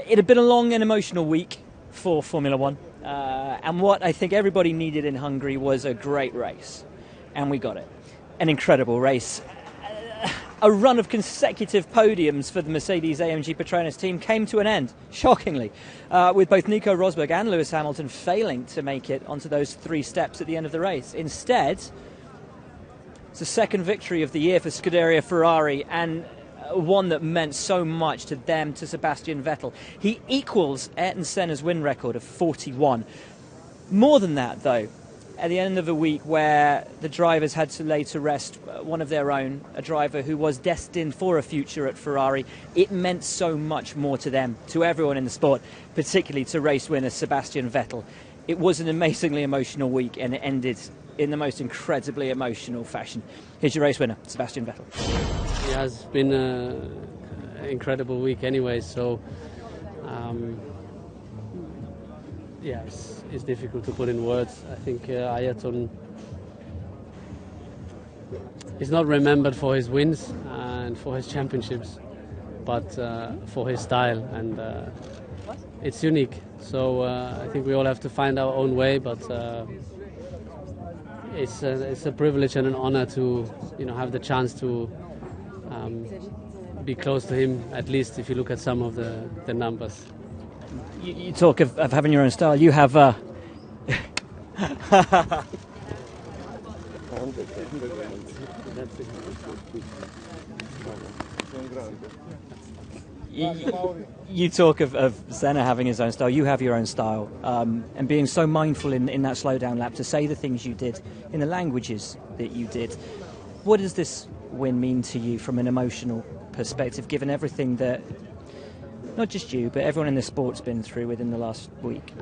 It had been a long and emotional week for Formula One, and what I think everybody needed in Hungary was a great race, and we got it. An incredible race. A run of consecutive podiums for the Mercedes-AMG Petronas team came to an end, shockingly, with both Nico Rosberg and Lewis Hamilton failing to make it onto those 3 steps at the end of the race. Instead, it's the second victory of the year for Scuderia Ferrari, and one that meant so much to them, to Sebastian Vettel. He equals Ayrton Senna's win record of 41. More than that, though, at the end of the week where the drivers had to lay to rest one of their own, a driver who was destined for a future at Ferrari, it meant so much more to them, to everyone in the sport, particularly to race winner Sebastian Vettel. It was an amazingly emotional week, and it ended in the most incredibly emotional fashion. Here's your race winner, Sebastian Vettel. It has been an incredible week anyway, so yeah, it's difficult to put in words. I think Ayrton is not remembered for his wins and for his championships, but for his style, and it's unique. So I think we all have to find our own way, but it's a privilege and an honor to have the chance to be close to him, at least if you look at some of the numbers. You talk of having your own style. You have you talk of Senna having his own style. You have your own style, and being so mindful in that slowdown lap to say the things you did in the languages that you did. What does this win mean to you from an emotional perspective, given everything that not just you, but everyone in the sport's been through within the last week?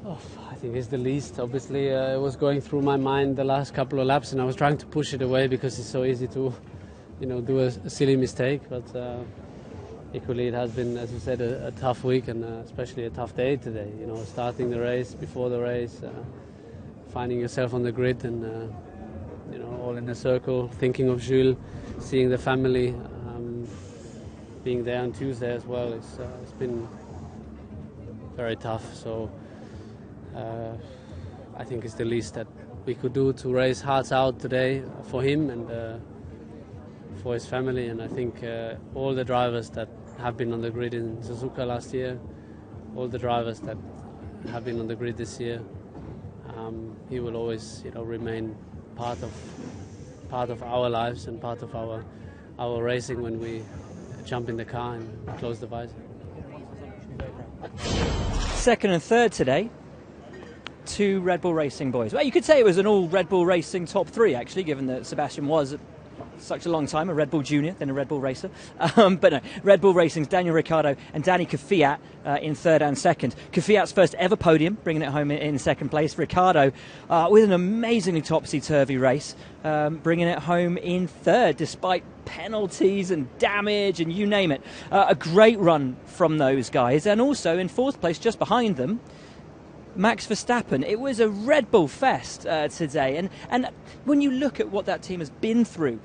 Oh, I think it's the least. Obviously, it was going through my mind the last couple of laps, and I was trying to push it away because it's so easy to, do a silly mistake. But equally, it has been, as you said, a tough week, and especially a tough day today. Starting the race, before the race, finding yourself on the grid, and all in a circle, thinking of Jules, seeing the family. Being there on Tuesday as well, it's been very tough. So I think it's the least that we could do to raise hearts out today for him and for his family. And I think all the drivers that have been on the grid in Suzuka last year, all the drivers that have been on the grid this year, he will always remain part of our lives and part of our racing when we jump in the car and close the visor. Second and third today, 2 Red Bull Racing boys. Well, you could say it was an all Red Bull Racing top 3, actually, given that Sebastian was such a long time a Red Bull junior, then a Red Bull racer. But no, Red Bull Racing's Daniil Ricciardo and Danny Kvyat in third and second. Kvyat's first ever podium, bringing it home in second place. Ricciardo with an amazingly topsy-turvy race, bringing it home in third, despite penalties and damage and you name it. A great run from those guys. And also in fourth place, just behind them, Max Verstappen. It was a Red Bull fest today, and when you look at what that team has been through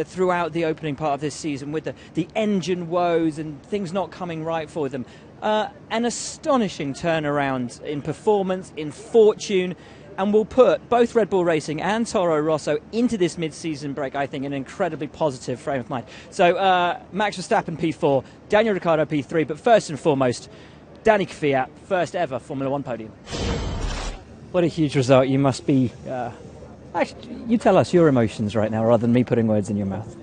throughout the opening part of this season, with the engine woes and things not coming right for them, an astonishing turnaround in performance, in fortune, and will put both Red Bull Racing and Toro Rosso into this mid-season break, I think, in an incredibly positive frame of mind. So Max Verstappen P4, Daniil Ricciardo P3, but first and foremost, Danny Kvyat, first ever Formula One podium. What a huge result. You must be... actually, you tell us your emotions right now, rather than me putting words in your mouth.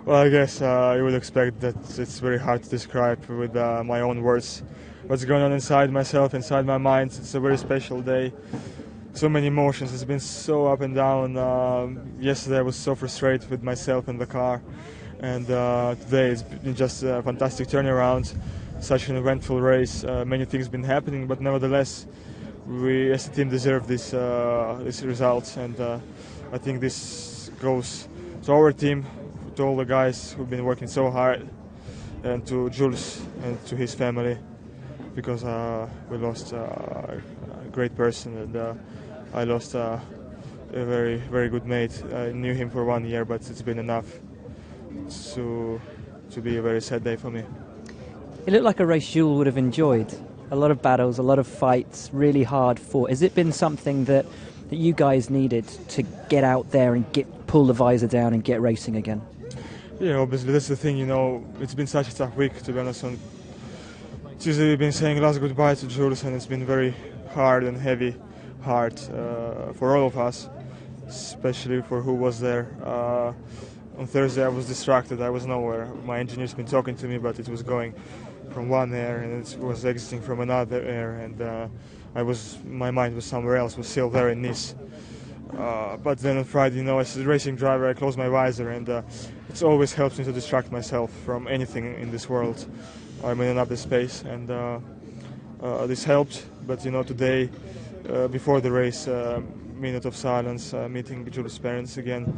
Well, I guess you would expect that it's very hard to describe with my own words what's going on inside myself, inside my mind. It's a very special day. So many emotions. It's been so up and down. Yesterday I was so frustrated with myself in the car. And today it's been just a fantastic turnaround. Such an eventful race. Many things been happening, but nevertheless, we as a team deserve this result, and I think this goes to our team, to all the guys who've been working so hard, and to Jules and to his family, because we lost a great person, and I lost a very, very good mate. I knew him for 1 year, but it's been enough to be a very sad day for me. It looked like a race Jules would have enjoyed. A lot of battles, a lot of fights, really hard fought. Has it been something that you guys needed to get out there and pull the visor down and get racing again? Yeah, obviously that's the thing, you know, it's been such a tough week, to be honest. On Tuesday we've been saying last goodbye to Jules, and it's been very hard and heavy heart for all of us, especially for who was there. On Thursday I was distracted, I was nowhere. My engineer's been talking to me, but it was going from one air and it was exiting from another air, and my mind was somewhere else, was still there in Nice. But then on Friday, you know, as a racing driver, I close my visor, and it always helps me to distract myself from anything in this world. I'm in another space, and this helped. But you know, today, before the race, minute of silence, meeting Jules' parents again.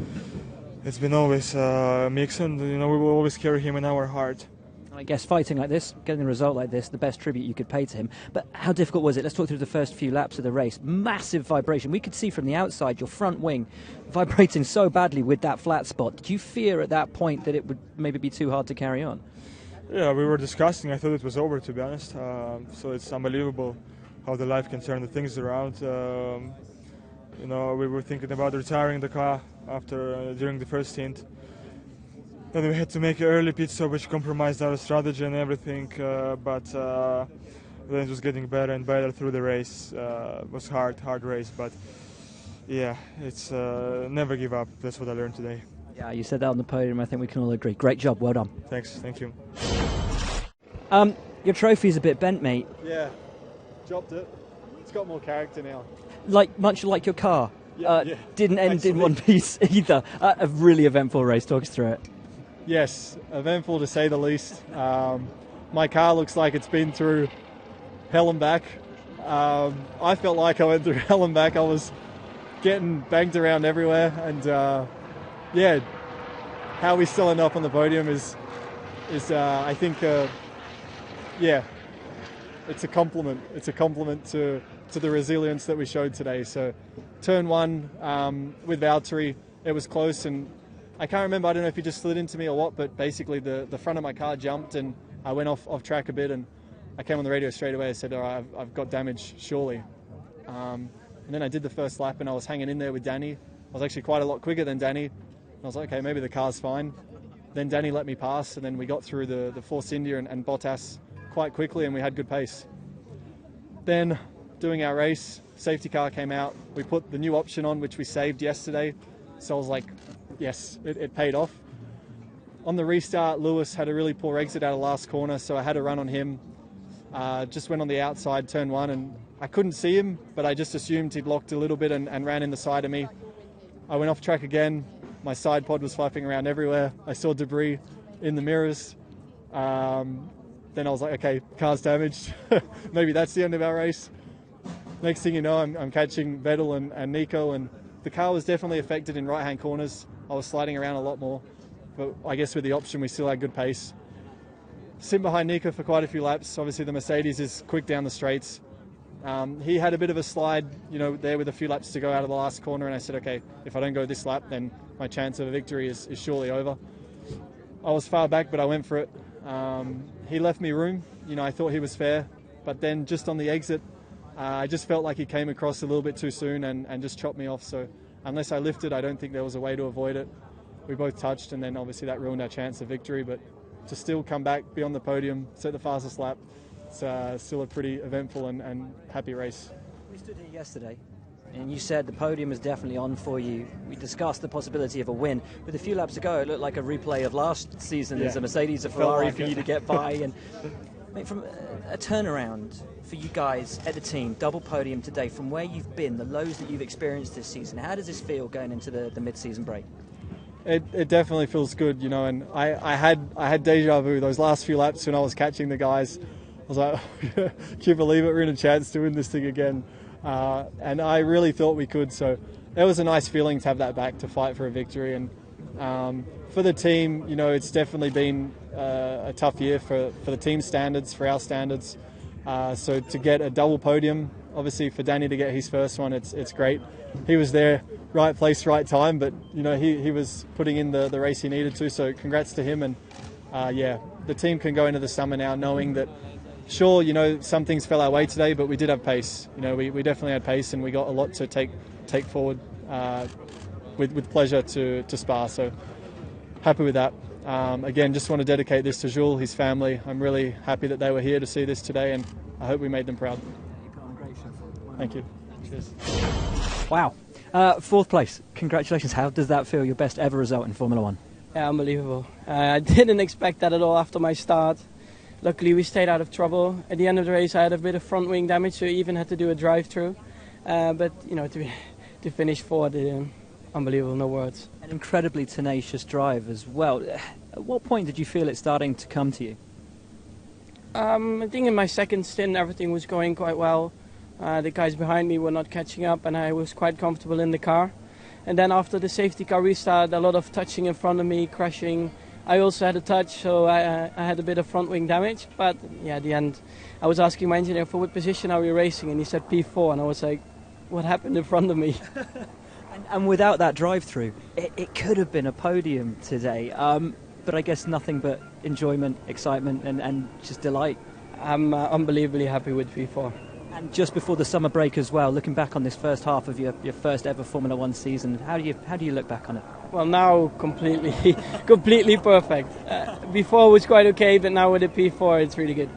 It's been always mixed, and you know, we will always carry him in our heart. I guess fighting like this, getting a result like this, the best tribute you could pay to him. But how difficult was it? Let's talk through the first few laps of the race. Massive vibration. We could see from the outside your front wing vibrating so badly with that flat spot. Did you fear at that point that it would maybe be too hard to carry on? Yeah, we were discussing. I thought it was over, to be honest. So it's unbelievable how the life can turn the things around. You know, we were thinking about retiring the car during the first stint. Then we had to make an early pit stop, which compromised our strategy and everything. But then it was getting better and better through the race. It was hard race, but yeah, it's never give up. That's what I learned today. Yeah, you said that on the podium. I think we can all agree. Great job. Well done. Thanks. Thank you. Your trophy's a bit bent, mate. Yeah, dropped it. It's got more character now. Much like your car. Yeah. Didn't end in one piece either. A really eventful race. Talk us through it. Yes, eventful to say the least. My car looks like it's been through hell and back. I felt like I went through hell and back. I was getting banged around everywhere, and yeah, how we still end up on the podium is I think, yeah, it's a compliment. It's a compliment to the resilience that we showed today. So, turn one with Valtteri, it was close, and I can't remember, I don't know if he just slid into me or what, but basically the front of my car jumped and I went off track a bit, and I came on the radio straight away. I said, all right, I've got damage, surely. And then I did the first lap and I was hanging in there with Danny. I was actually quite a lot quicker than Danny. And I was like, okay, maybe the car's fine. Then Danny let me pass, and then we got through the Force India and Bottas quite quickly, and we had good pace. Then doing our race, safety car came out. We put the new option on, which we saved yesterday. So I was like, yes, it paid off. On the restart, Lewis had a really poor exit out of last corner, so I had a run on him. Just went on the outside, turn one, and I couldn't see him, but I just assumed he'd locked a little bit and ran in the side of me. I went off track again. My side pod was flapping around everywhere. I saw debris in the mirrors. Then I was like, okay, car's damaged. Maybe that's the end of our race. Next thing you know, I'm catching Vettel and Nico, and the car was definitely affected in right-hand corners. I was sliding around a lot more, but I guess with the option, we still had good pace. Sit behind Nico for quite a few laps. Obviously, the Mercedes is quick down the straights. He had a bit of a slide, you know, there with a few laps to go out of the last corner, and I said, okay, if I don't go this lap, then my chance of a victory is surely over. I was far back, but I went for it. He left me room. You know, I thought he was fair, but then just on the exit, I just felt like he came across a little bit too soon and just chopped me off. So unless I lifted, I don't think there was a way to avoid it. We both touched, and then obviously that ruined our chance of victory. But to still come back, be on the podium, set the fastest lap, it's still a pretty eventful and happy race. We stood here yesterday, and you said the podium is definitely on for you. We discussed the possibility of a win. With a few laps to go, it looked like a replay of last season. Yeah. There's a Mercedes, a Ferrari for you to get by. And from a turnaround for you guys at the team, double podium today, from where you've been, the lows that you've experienced this season, how does this feel going into the mid-season break? It definitely feels good, you know, and I had deja vu those last few laps when I was catching the guys. I was like, can you believe it? We're in a chance to win this thing again. And I really thought we could. So it was a nice feeling to have that back, to fight for a victory. And for the team, you know, it's definitely been a tough year for the team standards, for our standards. So to get a double podium, obviously for Danny to get his first one, it's great. He was there, right place, right time, but you know, he was putting in the race he needed to. So congrats to him. And yeah, the team can go into the summer now knowing that, sure, you know, some things fell our way today, but we did have pace. You know, we definitely had pace, and we got a lot to take forward with pleasure to Spa. So happy with that. Again, just want to dedicate this to Jules, his family. I'm really happy that they were here to see this today, and I hope we made them proud. Thank you. Cheers. Wow. Fourth place. Congratulations. How does that feel? Your best ever result in Formula 1? Yeah, unbelievable. I didn't expect that at all after my start. Luckily, we stayed out of trouble. At the end of the race, I had a bit of front wing damage, so I even had to do a drive-through. But, you know, to finish fourth, unbelievable, no words. An incredibly tenacious drive as well. At what point did you feel it starting to come to you? I think in my second stint, everything was going quite well. The guys behind me were not catching up, and I was quite comfortable in the car. And then after the safety car restart, a lot of touching in front of me, crashing. I also had a touch, so I had a bit of front wing damage. But yeah, at the end, I was asking my engineer, for what position are we racing? And he said P4, and I was like, what happened in front of me? And without that drive-through, it could have been a podium today. But I guess nothing but enjoyment, excitement, and just delight. I'm unbelievably happy with P4. And just before the summer break as well, looking back on this first half of your first ever Formula 1 season, how do you look back on it? Well, now completely perfect. Before it was quite okay, but now with the P4, it's really good.